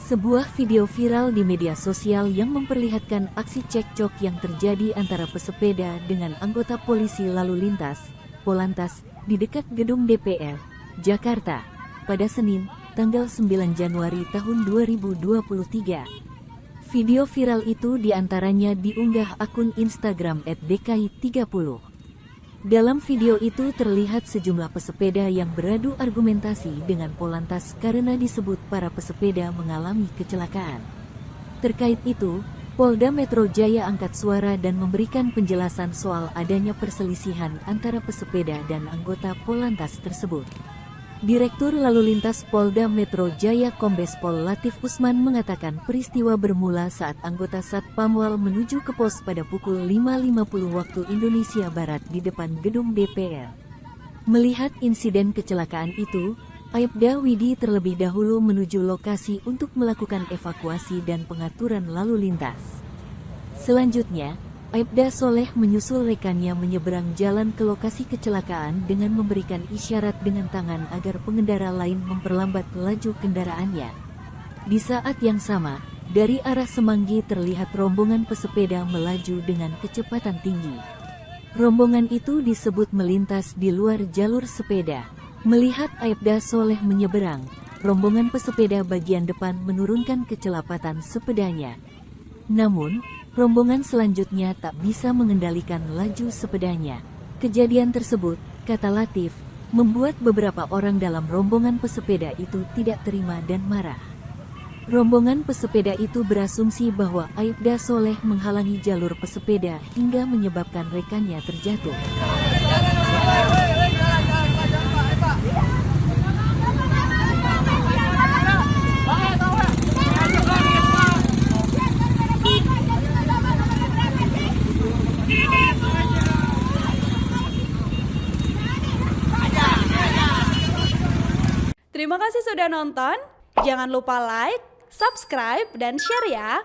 Sebuah video viral di media sosial yang memperlihatkan aksi cekcok yang terjadi antara pesepeda dengan anggota polisi lalu lintas, Polantas, di dekat gedung DPR, Jakarta, pada Senin, tanggal 9 Januari tahun 2023. Video viral itu diantaranya diunggah akun Instagram @dki30. Dalam video itu terlihat sejumlah pesepeda yang beradu argumentasi dengan Polantas karena disebut para pesepeda mengalami kecelakaan. Terkait itu, Polda Metro Jaya angkat suara dan memberikan penjelasan soal adanya perselisihan antara pesepeda dan anggota Polantas tersebut. Direktur Lalu Lintas Polda Metro Jaya Kombes Pol Latif Usman mengatakan peristiwa bermula saat anggota Satpamwal menuju ke pos pada pukul 5.50 waktu Indonesia Barat di depan gedung DPR. Melihat insiden kecelakaan itu, Aibda Widi terlebih dahulu menuju lokasi untuk melakukan evakuasi dan pengaturan lalu lintas. Selanjutnya, Aibda Soleh menyusul rekannya menyeberang jalan ke lokasi kecelakaan dengan memberikan isyarat dengan tangan agar pengendara lain memperlambat laju kendaraannya. Di saat yang sama, dari arah Semanggi terlihat rombongan pesepeda melaju dengan kecepatan tinggi. Rombongan itu disebut melintas di luar jalur sepeda. Melihat Aibda Soleh menyeberang, rombongan pesepeda bagian depan menurunkan kecepatan sepedanya. Namun, rombongan selanjutnya tak bisa mengendalikan laju sepedanya. Kejadian tersebut, kata Latif, membuat beberapa orang dalam rombongan pesepeda itu tidak terima dan marah. Rombongan pesepeda itu berasumsi bahwa Aibda Soleh menghalangi jalur pesepeda hingga menyebabkan rekannya terjatuh. Terima kasih sudah nonton. Jangan lupa like, subscribe, dan share ya.